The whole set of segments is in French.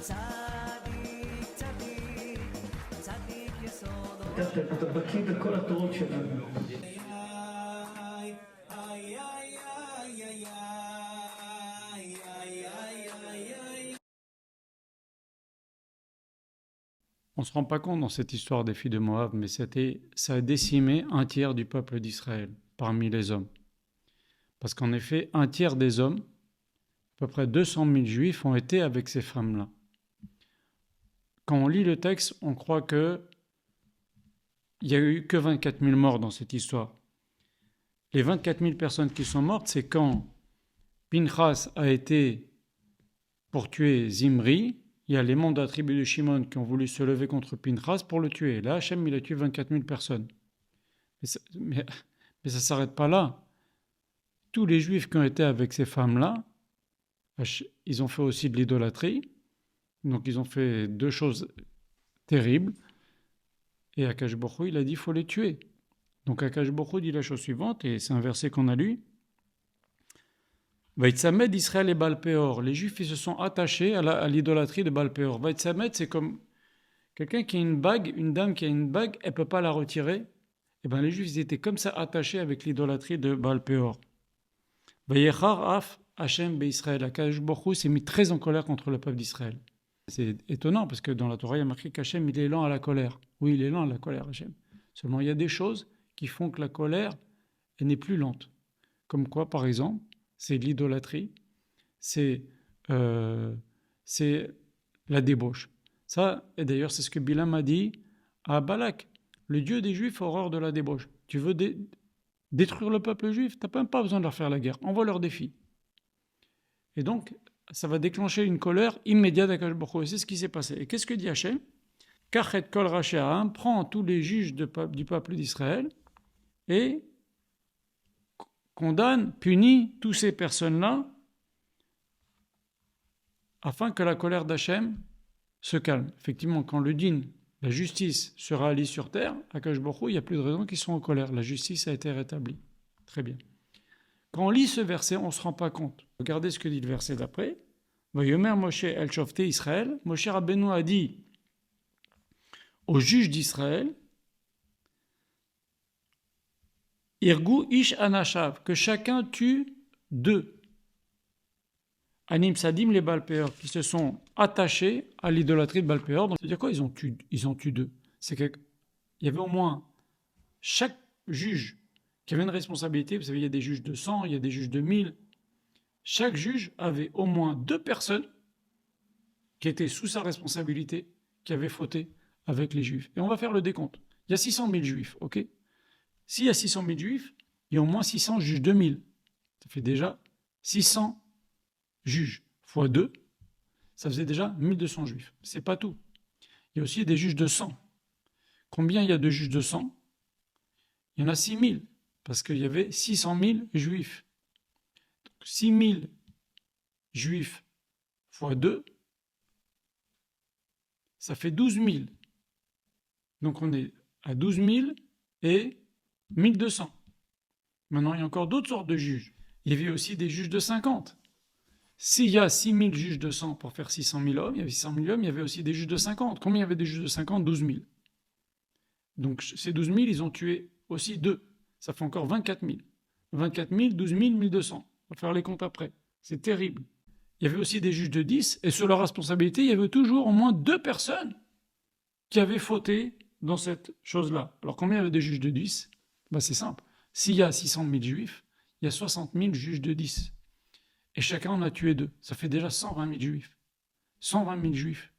אתה בקיא בכל התורות שלנו. On ne se rend pas compte dans cette histoire des filles de Moab, mais ça a décimé un tiers du peuple d'Israël parmi les hommes. Parce qu'en effet, un tiers des hommes, à peu près 200 000 juifs, ont été avec ces femmes-là. Quand on lit le texte, on croit qu'il n'y a eu que 24 000 morts dans cette histoire. Les 24 000 personnes qui sont mortes, c'est quand Pinchas a été pour tuer Zimri. Il y a les membres de la tribu de Shimon qui ont voulu se lever contre Pinchas pour le tuer. Là, Hachem, il a tué 24 000 personnes. Mais ça ne s'arrête pas là. Tous les juifs qui ont été avec ces femmes-là, ils ont fait aussi de l'idolâtrie. Donc, ils ont fait deux choses terribles. Et Akash Baruch Hu, il a dit qu'il faut les tuer. Donc, Akash Baruch Hu dit la chose suivante, et c'est un verset qu'on a lu. Vaïtsamed Israël et Baal Péor. Les Juifs, ils se sont attachés à l'idolâtrie de Baal Péor. Vaïtsamed, c'est comme quelqu'un qui a une bague, une dame qui a une bague, elle ne peut pas la retirer. Et bien, les Juifs, ils étaient comme ça attachés avec l'idolâtrie de Baal Péor. Vayechar af Hachem be'Israël. Akash Baruch Hu s'est mis très en colère contre le peuple d'Israël. C'est étonnant parce que dans la Torah, il y a marqué qu'Hachem, il est lent à la colère. Oui, il est lent à la colère, Hachem. Seulement, il y a des choses qui font que la colère, elle n'est plus lente. Comme quoi, par exemple, c'est l'idolâtrie, c'est la débauche. Ça, et d'ailleurs, c'est ce que Bilam a dit à Balak. Le Dieu des Juifs a horreur de la débauche. Tu veux détruire le peuple juif, tu n'as même pas besoin de leur faire la guerre. Envoie leurs défis. Et donc, ça va déclencher une colère immédiate d'Akash Baruch Hu. Et c'est ce qui s'est passé. Et qu'est-ce que dit Hachem? Kachet kol raché ha'am, prend tous les juges du peuple d'Israël et condamne, punit toutes ces personnes-là afin que la colère d'Hachem se calme. Effectivement, quand le din, la justice, sera alliée sur terre, à Akash Baruch Hu, il n'y a plus de raison qu'ils soient en colère. La justice a été rétablie. Très bien. Quand on lit ce verset, on ne se rend pas compte. Regardez ce que dit le verset d'après. Vayomer Moshe el Shofté Israël. Moshe Rabbeinu a dit aux juges d'Israël, Irgu ish anashav, que chacun tue deux. Anim sadim les Baal Péor, qui se sont attachés à l'idolâtrie de Baal Péor. C'est-à-dire quoi, ils ont tué deux? C'est qu'il y avait au moins chaque juge qui avait une responsabilité. Vous savez, il y a des juges de 100, il y a des juges de 1000. Chaque juge avait au moins deux personnes qui étaient sous sa responsabilité, qui avaient fauté avec les juifs. Et on va faire le décompte. Il y a 600 000 juifs, ok? S'il y a 600 000 juifs, il y a au moins 600 juges de 1000. Ça fait déjà 600 juges fois 2, ça faisait déjà 1200 juifs. C'est pas tout. Il y a aussi des juges de 100. Combien il y a de juges de 100? Il y en a 6000, parce qu'il y avait 600 000 juifs. Donc 6000 juifs fois 2, ça fait 12 000. Donc on est à 12 000 et 1200. Maintenant, il y a encore d'autres sortes de juges. Il y avait aussi des juges de 50. S'il y a 6 000 juges de 100 pour faire 600 000 hommes, il y avait 600 000 hommes, il y avait aussi des juges de 50. Combien il y avait des juges de 50? 12 000. Donc ces 12 000, ils ont tué aussi deux. Ça fait encore 24 000. 24 000, 12 000, 1200. On va faire les comptes après. C'est terrible. Il y avait aussi des juges de 10, et sur leur responsabilité, il y avait toujours au moins deux personnes qui avaient fauté dans cette chose-là. Alors combien il y avait des juges de 10? C'est simple. S'il y a 600 000 juifs, il y a 60 000 juges de 10. Et chacun en a tué deux. Ça fait déjà 120 000 juifs. 120 000 juifs.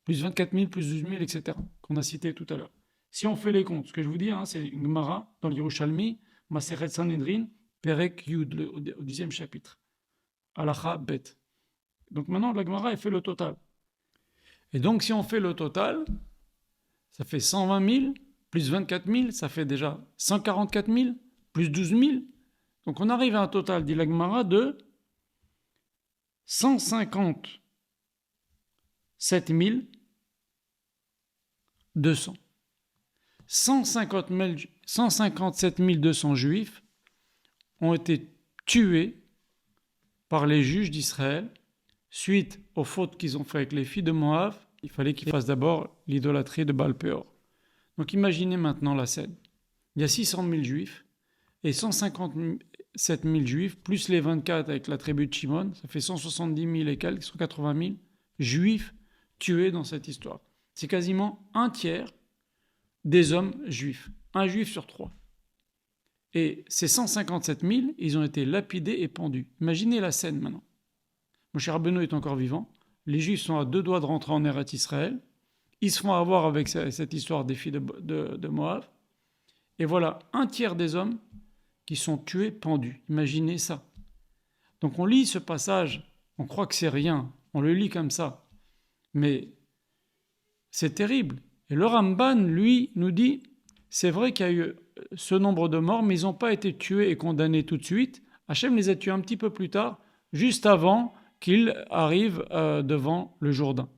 Plus 24 000, plus 12 000, etc. qu'on a cité tout à l'heure. Si on fait les comptes, ce que je vous dis, c'est une Gemara dans l'Yerushalmi, Maseret Sanhedrin, Perek Yud, au 10e chapitre. Halacha Bet. Donc maintenant, la Gemara, elle fait le total. Et donc, si on fait le total, ça fait 120 000, plus 24 000, ça fait déjà 144 000, plus 12 000. Donc on arrive à un total, dit la Gemara, de 157 200. 157 200 juifs ont été tués par les juges d'Israël suite aux fautes qu'ils ont fait avec les filles de Moab, il fallait qu'ils fassent d'abord l'idolâtrie de Baal-Péor. Donc imaginez maintenant la scène. Il y a 600 000 juifs et 157 000 juifs, plus les 24 avec la tribu de Shimon, ça fait 170 000 et quelques, 180 000 juifs tués dans cette histoire. C'est quasiment un tiers des hommes juifs. Un juif sur 3. Et ces 157 000, ils ont été lapidés et pendus. Imaginez la scène maintenant. Moshe Rabbeinu est encore vivant. Les Juifs sont à 2 doigts de rentrer en Eretz Israël. Ils se font avoir avec cette histoire des filles de Moab. Et voilà, un tiers des hommes qui sont tués, pendus. Imaginez ça. Donc on lit ce passage, on croit que c'est rien. On le lit comme ça. Mais c'est terrible. Et le Ramban, lui, nous dit, c'est vrai qu'il y a eu ce nombre de morts, mais ils n'ont pas été tués et condamnés tout de suite. Hachem les a tués un petit peu plus tard, juste avant qu'ils arrivent devant le Jourdain.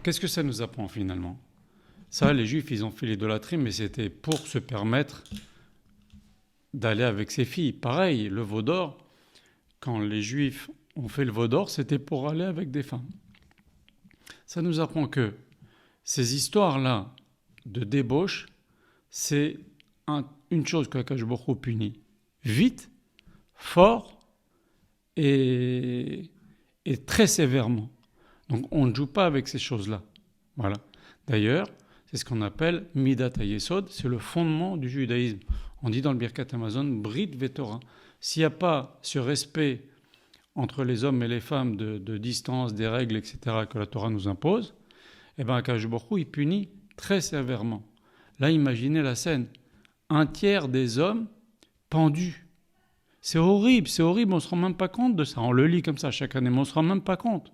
Qu'est-ce que ça nous apprend finalement? Ça, les Juifs, ils ont fait l'idolâtrie, mais c'était pour se permettre d'aller avec ses filles. Pareil, le veau d'or, quand les Juifs ont fait le veau d'or, c'était pour aller avec des femmes. Ça nous apprend que ces histoires-là de débauche, c'est une chose que Akadosh Baruch Hu punit vite, fort et très sévèrement. Donc on ne joue pas avec ces choses-là. Voilà. D'ailleurs, c'est ce qu'on appelle Midat HaYesod, c'est le fondement du judaïsme. On dit dans le Birkat Hamazon, Brit Vetorah. S'il n'y a pas ce respect entre les hommes et les femmes de distance, des règles, etc., que la Torah nous impose, eh bien Akadosh Baruch Hu, il punit très sévèrement. Là, imaginez la scène. Un tiers des hommes pendus. C'est horrible, on ne se rend même pas compte de ça. On le lit comme ça chaque année, mais on ne se rend même pas compte.